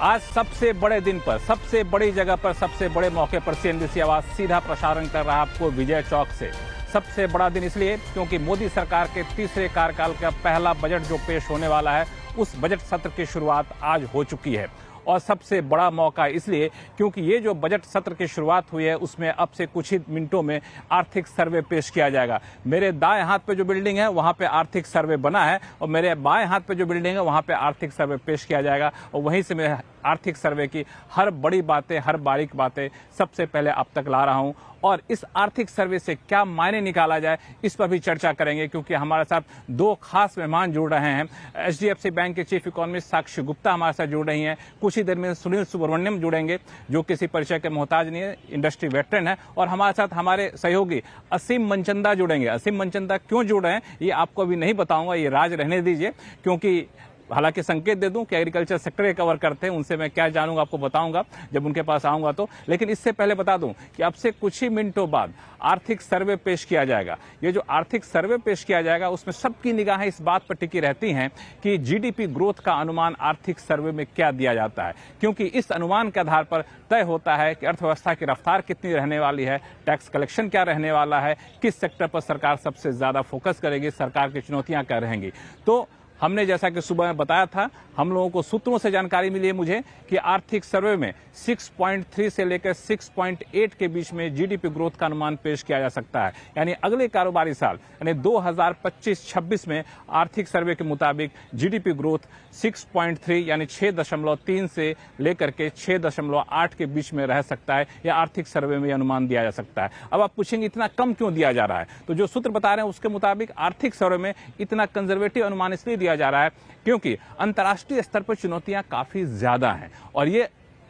आज सबसे बड़े दिन पर, सबसे बड़ी जगह पर, सबसे बड़े मौके पर सीएनबीसी आवाज सीधा प्रसारण कर रहा है आपको विजय चौक से। सबसे बड़ा दिन इसलिए क्योंकि मोदी सरकार के तीसरे कार्यकाल का पहला बजट जो पेश होने वाला है, उस बजट सत्र की शुरुआत आज हो चुकी है। और सबसे बड़ा मौका इसलिए क्योंकि ये जो बजट सत्र की शुरुआत हुई है, उसमें अब से कुछ ही मिनटों में आर्थिक सर्वे पेश किया जाएगा। मेरे दाएं हाथ पे जो बिल्डिंग है वहां पे आर्थिक सर्वे बना है और मेरे बाएं हाथ पे जो बिल्डिंग है वहां पे आर्थिक सर्वे पेश किया जाएगा और वहीं से मैं आर्थिक सर्वे की हर बड़ी बातें, हर बारीक बातें सबसे पहले अब तक ला रहा हूं। और इस आर्थिक सर्वे से क्या मायने निकाला जाए, इस पर भी चर्चा करेंगे क्योंकि हमारे साथ दो खास मेहमान जुड़ रहे हैं। एचडीएफसी बैंक के चीफ इकोनॉमिस्ट साक्षी गुप्ता हमारे साथ जुड़ रही हैं। कुछ ही देर में सुनील सुब्रमण्यम जुड़ेंगे जो किसी परिचय के मोहताज नहीं है, इंडस्ट्री वेटरन है। और हमारे साथ हमारे सहयोगी असीम मनचंदा जुड़ेंगे। असीम मनचंदा क्यों जुड़ रहे हैं ये आपको अभी नहीं बताऊंगा, ये राज रहने दीजिए, क्योंकि हालांकि संकेत दे दूं कि एग्रीकल्चर सेक्टर के कवर करते हैं, उनसे मैं क्या जानूंगा आपको बताऊंगा जब उनके पास आऊंगा तो। लेकिन इससे पहले बता दूं कि अब से कुछ ही मिनटों बाद आर्थिक सर्वे पेश किया जाएगा। ये जो आर्थिक सर्वे पेश किया जाएगा उसमें सबकी निगाहें इस बात पर टिकी रहती हैं कि जीडीपी ग्रोथ का अनुमान आर्थिक सर्वे में क्या दिया जाता है, क्योंकि इस अनुमान के आधार पर तय होता है कि अर्थव्यवस्था की रफ्तार कितनी रहने वाली है, टैक्स कलेक्शन क्या रहने वाला है, किस सेक्टर पर सरकार सबसे ज्यादा फोकस करेगी, सरकार की चुनौतियां क्या रहेंगी। तो हमने जैसा कि सुबह में बताया था, हम लोगों को सूत्रों से जानकारी मिली है मुझे कि आर्थिक सर्वे में 6.3 से लेकर 6.8 के बीच में जीडीपी ग्रोथ का अनुमान पेश किया जा सकता है। यानी अगले कारोबारी साल यानी 2025-26 में आर्थिक सर्वे के मुताबिक जीडीपी ग्रोथ 6.3 यानी 6.3 से लेकर के 6.8 के बीच में रह सकता है। यह आर्थिक सर्वे में अनुमान दिया जा सकता है। अब आप पूछेंगे इतना कम क्यों दिया जा रहा है, तो जो सूत्र बता रहे हैं उसके मुताबिक आर्थिक सर्वे में इतना कंजर्वेटिव अनुमान इसलिए दिया जा रहा है क्योंकि अंतर्राष्ट्रीय स्तर पर चुनौतियां काफी ज्यादा हैं। और ये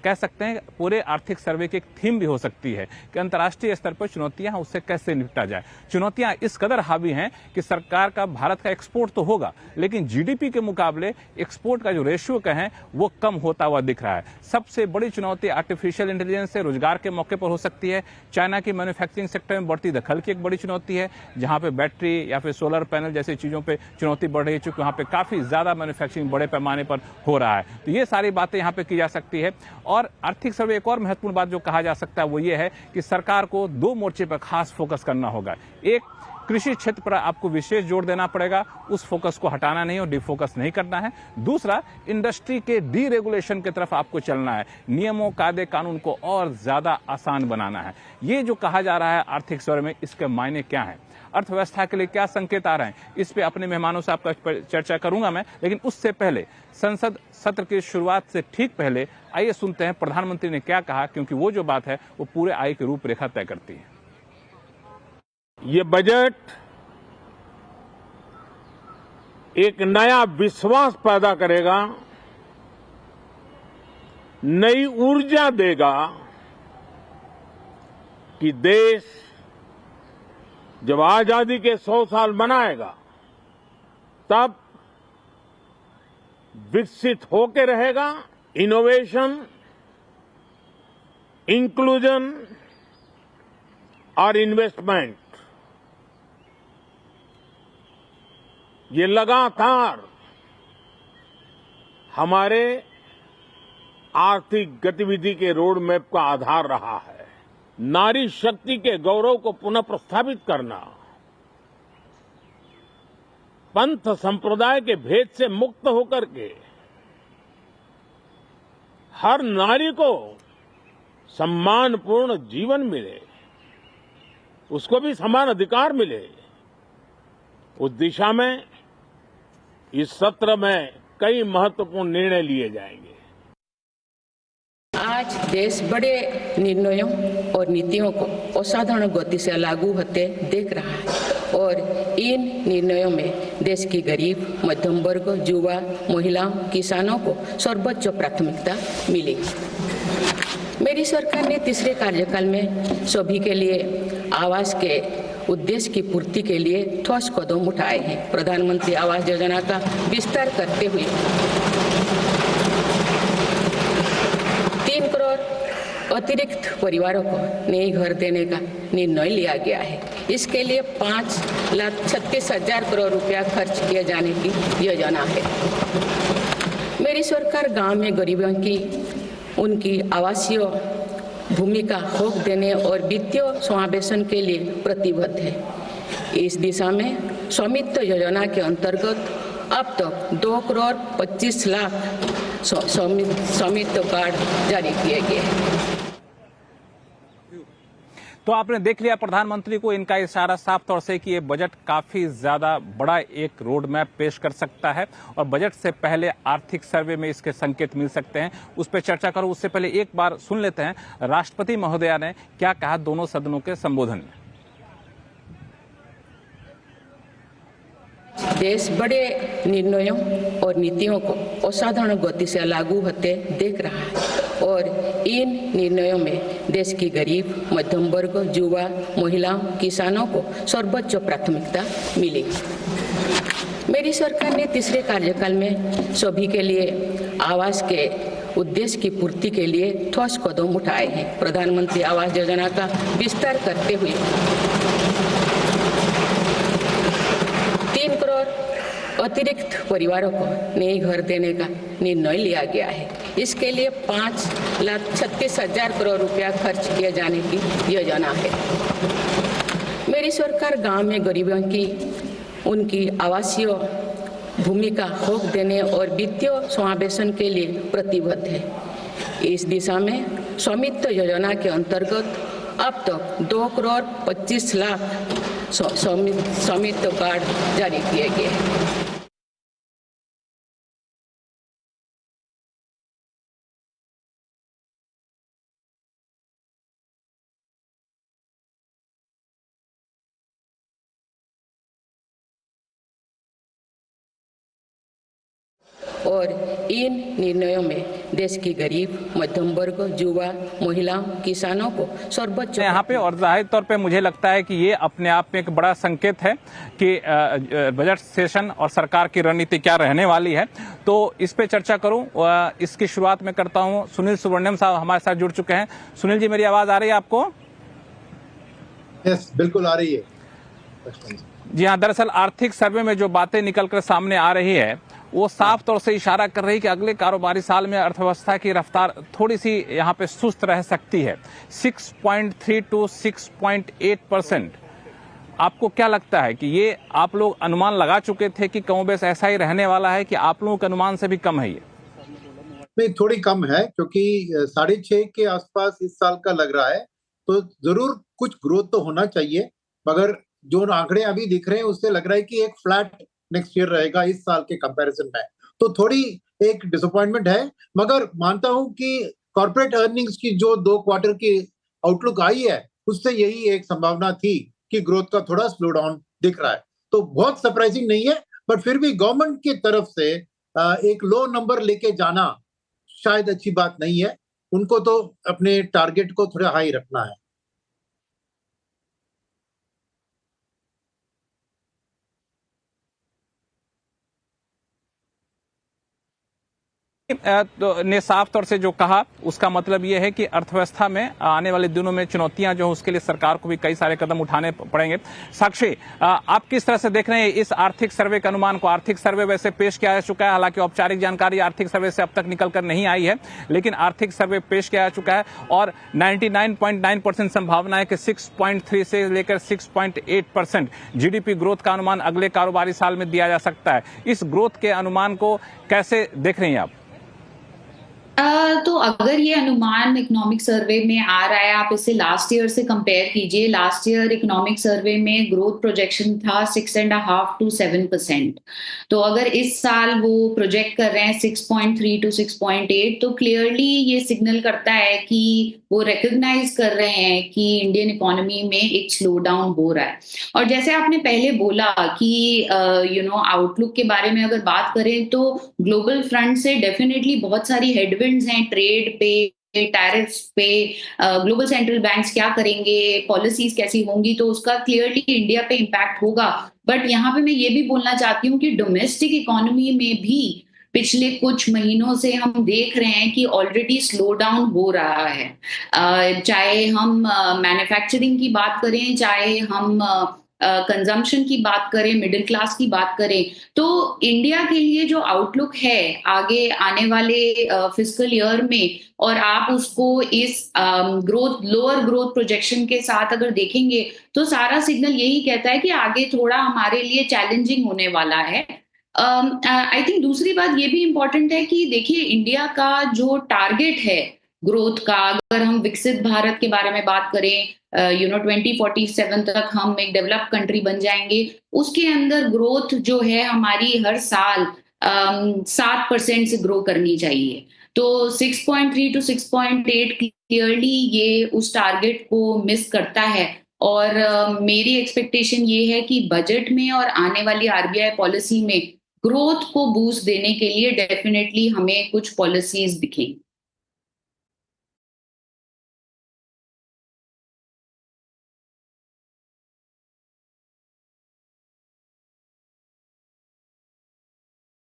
कह सकते हैं पूरे आर्थिक सर्वे की एक थीम भी हो सकती है कि अंतर्राष्ट्रीय स्तर पर चुनौतियां उससे कैसे निपटा जाए। चुनौतियां इस कदर हावी हैं कि सरकार का भारत का एक्सपोर्ट तो होगा, लेकिन जीडीपी के मुकाबले एक्सपोर्ट का जो रेशियो का है वो कम होता हुआ दिख रहा है। सबसे बड़ी चुनौती आर्टिफिशियल इंटेलिजेंस से रोजगार के मौके पर हो सकती है। चाइना की मैन्युफैक्चरिंग सेक्टर में बढ़ती दखल की एक बड़ी चुनौती है, जहां पे बैटरी या फिर सोलर पैनल जैसी चीजों पर चुनौती बढ़ रही है, चूंकि वहां पे काफी ज्यादा मैन्युफैक्चरिंग बड़े पैमाने पर हो रहा है। तो ये सारी बातें यहाँ पे की जा सकती है। और आर्थिक सर्वे एक और महत्वपूर्ण बात जो कहा जा सकता है वो ये है कि सरकार को दो मोर्चे पर खास फोकस करना होगा। एक, कृषि क्षेत्र पर आपको विशेष जोर देना पड़ेगा, उस फोकस को हटाना नहीं और डिफोकस नहीं करना है। दूसरा, इंडस्ट्री के डीरेगुलेशन की तरफ आपको चलना है, नियमों, कायदे, कानून को और ज्यादा आसान बनाना है। ये जो कहा जा रहा है आर्थिक सर्वे में, इसके मायने क्या है, अर्थव्यवस्था के लिए क्या संकेत आ रहे हैं, इस पे अपने मेहमानों से आपका चर्चा करूंगा मैं। लेकिन उससे पहले संसद सत्र की शुरुआत से ठीक पहले आइए सुनते हैं प्रधानमंत्री ने क्या कहा, क्योंकि वो जो बात है वो पूरे आय की रूपरेखा तय करती है। ये बजट एक नया विश्वास पैदा करेगा, नई ऊर्जा देगा कि देश जब आजादी के 100 साल मनाएगा तब विकसित होकर रहेगा। इनोवेशन, इंक्लूजन और इन्वेस्टमेंट, ये लगातार हमारे आर्थिक गतिविधि के रोड मैप का आधार रहा है। नारी शक्ति के गौरव को पुनः प्रस्थापित करना, पंथ संप्रदाय के भेद से मुक्त होकर के हर नारी को सम्मानपूर्ण जीवन मिले, उसको भी समान अधिकार मिले, उस दिशा में इस सत्र में कई महत्वपूर्ण निर्णय लिए जाएंगे। आज देश बड़े निर्णयों और नीतियों को असाधारण गति से लागू होते देख रहा है और इन निर्णयों में देश की गरीब, मध्यम वर्ग, युवा, महिलाओं, किसानों को सर्वोच्च प्राथमिकता मिली। मेरी सरकार ने तीसरे कार्यकाल में सभी के लिए आवास के उद्देश्य की पूर्ति के लिए ठोस कदम उठाए हैं। प्रधानमंत्री आवास योजना का विस्तार करते हुए 3 करोड़ अतिरिक्त परिवारों को नए घर देने का निर्णय लिया गया है। इसके लिए 5,36,000 करोड़ रुपया खर्च किए जाने की योजना है। मेरी सरकार गांव में गरीबों की उनकी आवासीय भूमिका हक देने और वित्तीय समावेशन के लिए प्रतिबद्ध है। इस दिशा में स्वामित्व योजना के अंतर्गत अब तक 2 करोड़ 25 लाख स्वामित्व कार्ड जारी किए गए हैं। तो आपने देख लिया प्रधानमंत्री को इनका इशारा साफ तौर से कि ये बजट काफी ज्यादा बड़ा एक रोड मैप पेश कर सकता है और बजट से पहले आर्थिक सर्वे में इसके संकेत मिल सकते हैं। उस पर चर्चा करूं उससे पहले एक बार सुन लेते हैं राष्ट्रपति महोदया ने क्या कहा दोनों सदनों के संबोधन में। देश बड़े निर्णयों और नीतियों को असाधारण गति से लागू होते देख रहा है और इन निर्णयों में देश की गरीब, मध्यम वर्ग, युवा, महिलाओं, किसानों को सर्वोच्च प्राथमिकता मिलेगी। मेरी सरकार ने तीसरे कार्यकाल में सभी के लिए आवास के उद्देश्य की पूर्ति के लिए ठोस कदम उठाए हैं। प्रधानमंत्री आवास योजना का विस्तार करते हुए 3 करोड़ अतिरिक्त परिवारों को नए घर देने का निर्णय लिया गया है। इसके लिए 5,36,000 करोड़ रुपया खर्च किए जाने की योजना है। मेरी सरकार गांव में गरीबों की उनकी आवासीय भूमिका हक देने और वित्तीय समावेशन के लिए प्रतिबद्ध है। इस दिशा में स्वामित्व योजना के अंतर्गत अब तक 2 करोड़ 25 लाख स्वामित्व कार्ड जारी किए गए हैं। और इन निर्णयों में देश की गरीब, मध्यम वर्ग, युवा, महिलाओं, किसानों को सर्वोच्च यहाँ पे और जाहिर तौर पे मुझे लगता है कि ये अपने आप में एक बड़ा संकेत है कि बजट सेशन और सरकार की रणनीति क्या रहने वाली है। तो इस पे चर्चा करूं, इसकी शुरुआत में करता हूं। सुनील सुब्रमण्यम साहब हमारे साथ जुड़ चुके हैं। सुनील जी, मेरी आवाज आ रही है आपको? यस, बिल्कुल आ रही है। जी हाँ, दरअसल आर्थिक सर्वे में जो बातें निकलकर सामने आ रही है वो साफ तौर से इशारा कर रही है कि अगले कारोबारी साल में अर्थव्यवस्था की रफ्तार थोड़ी सी यहाँ पे सुस्त रह सकती है। 6.3 to 6.8%। आपको क्या लगता है कि ये आप लोग अनुमान लगा चुके थे कि कमोबेश ऐसा ही रहने वाला है कि आप लोगों के अनुमान से भी कम है? ये नहीं, थोड़ी कम है क्योंकि 6.5 के आसपास इस साल का लग रहा है, तो जरूर कुछ ग्रोथ तो होना चाहिए, मगर जो आंकड़े अभी दिख रहे हैं उससे लग रहा है कि एक फ्लैट नेक्स्ट ईयर रहेगा इस साल के कंपैरिजन में। तो थोड़ी एक डिसअपॉइंटमेंट है, मगर मानता हूं कि कॉर्पोरेट अर्निंग्स की जो 2 क्वार्टर की आउटलुक आई है उससे यही एक संभावना थी कि ग्रोथ का थोड़ा स्लो डाउन दिख रहा है। तो बहुत सरप्राइजिंग नहीं है, बट फिर भी गवर्नमेंट की तरफ से एक लो नंबर लेके जाना शायद अच्छी बात नहीं है। उनको तो अपने टारगेट को थोड़ा हाई रखना है। ने साफ तौर से जो कहा उसका मतलब ये है कि अर्थव्यवस्था में आने वाले दिनों में चुनौतियां जो है उसके लिए सरकार को भी कई सारे कदम उठाने पड़ेंगे। साक्षी, आप किस तरह से देख रहे हैं इस आर्थिक सर्वे के अनुमान को? आर्थिक सर्वे वैसे पेश किया जा चुका है, हालांकि औपचारिक जानकारी आर्थिक सर्वे से अब तक निकल कर नहीं आई है, लेकिन आर्थिक सर्वे पेश किया जा चुका है और 99.9% संभावना है कि 6.3 से लेकर 6.8% जीडीपी ग्रोथ का अनुमान अगले कारोबारी साल में दिया जा सकता है। इस ग्रोथ के अनुमान को कैसे देख रही हैं आप? तो अगर ये अनुमान इकोनॉमिक सर्वे में आ रहा है, आप इसे लास्ट ईयर से कंपेयर कीजिए। लास्ट ईयर इकोनॉमिक सर्वे में ग्रोथ प्रोजेक्शन था 6.5 to 7%। तो अगर इस साल वो प्रोजेक्ट कर रहे हैं 6.3 to 6.8, तो क्लियरली ये सिग्नल करता है कि वो रिकॉग्नाइज कर रहे हैं कि इंडियन इकोनॉमी में एक स्लो डाउन हो रहा है। और जैसे आपने पहले बोला कि आउटलुक के बारे में अगर बात करें तो ग्लोबल फ्रंट से डेफिनेटली बहुत सारी हेडविंड्स हैं, ट्रेड पे, टैरिफ्स पे, ग्लोबल सेंट्रल बैंक्स क्या करेंगे, पॉलिसीज कैसी होंगी, तो उसका क्लियरली इंडिया पे इम्पैक्ट होगा। बट यहाँ पे मैं ये भी बोलना चाहती हूँ कि डोमेस्टिक इकोनॉमी में भी पिछले कुछ महीनों से हम देख रहे हैं कि ऑलरेडी स्लो डाउन हो रहा है। चाहे हम मैन्युफैक्चरिंग की बात करें, चाहे हम कंजम्पशन की बात करें, मिडिल क्लास की बात करें, तो इंडिया के लिए जो आउटलुक है आगे आने वाले फिस्कल ईयर में, और आप उसको इस लोअर ग्रोथ प्रोजेक्शन के साथ अगर देखेंगे, तो सारा सिग्नल यही कहता है कि आगे थोड़ा हमारे लिए चैलेंजिंग होने वाला है। आई थिंक दूसरी बात ये भी इम्पोर्टेंट है कि देखिए, इंडिया का जो टारगेट है ग्रोथ का, अगर हम विकसित भारत के बारे में बात करें, 2047 तक हम एक डेवलप्ड कंट्री बन जाएंगे, उसके अंदर ग्रोथ जो है हमारी हर साल 7% से ग्रो करनी चाहिए। तो 6.3 to 6.8 क्लियरली ये उस टारगेट को मिस करता है। और मेरी एक्सपेक्टेशन ये है कि बजट में और आने वाली आरबीआई पॉलिसी में ग्रोथ को बूस्ट देने के लिए डेफिनेटली हमें कुछ पॉलिसीज दिखेंगी।